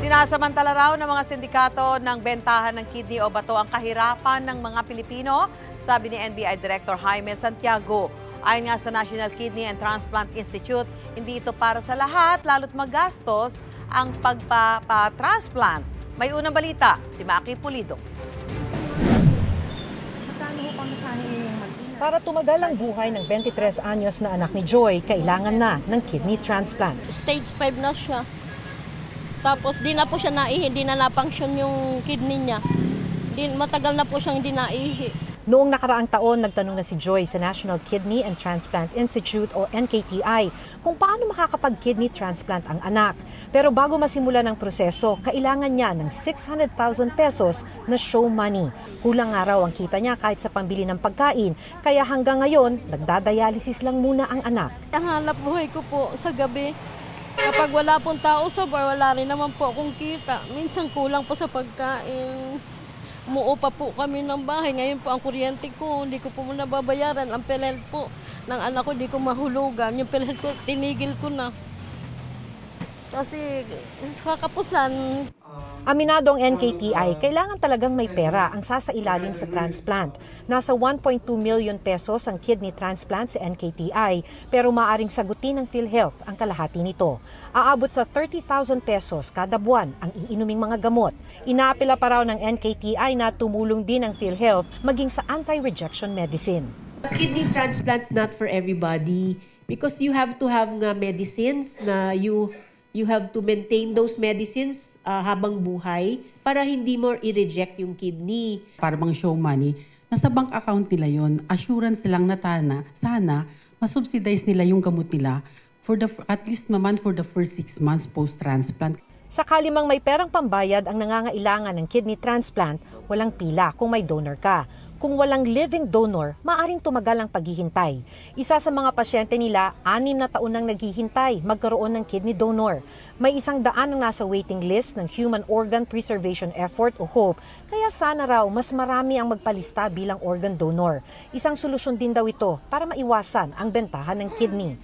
Sinasamantala raw ng mga sindikato ng bentahan ng kidney o bato ang kahirapan ng mga Pilipino, sabi ni NBI Director Jaime Santiago. Ayon nga sa National Kidney and Transplant Institute, hindi ito para sa lahat, lalo't magastos ang pagpapatransplant. May unang balita, si Maki Pulido. Para tumagal ang buhay ng 23 anyos na anak ni Joy, kailangan na ng kidney transplant. Stage 5 na siya. Tapos di na po siya naihi, di na napunction yung kidney niya. Matagal na po siyang hindi naihi. Noong nakaraang taon, nagtanong na si Joy sa National Kidney and Transplant Institute o NKTI kung paano makakapag-kidney transplant ang anak. Pero bago masimulan ang proseso, kailangan niya ng 600,000 pesos na show money. Kulang nga raw ang kita niya kahit sa pambili ng pagkain, kaya hanggang ngayon, nagdadialysis lang muna ang anak. Ang hanap buhay ko po sa gabi, kapag wala pong tao sa bar, wala rin naman po akong kita. Minsan kulang po sa pagkain. Umuo pa po kami ng bahay. Ngayon po ang kuryente ko, hindi ko po muna babayaran. Ang PhilHealth po ng anak ko, hindi ko mahulugan. Yung PhilHealth ko, tinigil ko na. Kasi kakapusan. Aminado ang NKTI, kailangan talagang may pera ang sasailalim sa transplant. Nasa 1.2 million pesos ang kidney transplant sa NKTI, pero maaaring sagutin ng PhilHealth ang kalahati nito. Aabot sa 30,000 pesos kada buwan ang iinuming mga gamot. Inaapela pa raw ng NKTI na tumulong din ang PhilHealth maging sa anti-rejection medicine. Kidney transplant's not for everybody because you have to have nga medicines na you have to maintain those medicines habang buhay para hindi mo i-reject yung kidney. Para bang show money, nasa bank account nila yon, assurance lang na sana masubsidize nila yung gamot nila for at least naman for the first 6 months post-transplant. Sakali mang may perang pambayad ang nangangailangan ng kidney transplant, walang pila kung may donor ka. Kung walang living donor, maaring tumagal ang paghihintay. Isa sa mga pasyente nila, 6 na taon nang naghihintay magkaroon ng kidney donor. May 100 ang nasa waiting list ng Human Organ Preservation Effort o HOPE, kaya sana raw mas marami ang magpalista bilang organ donor. Isang solusyon din daw ito para maiwasan ang bentahan ng kidney.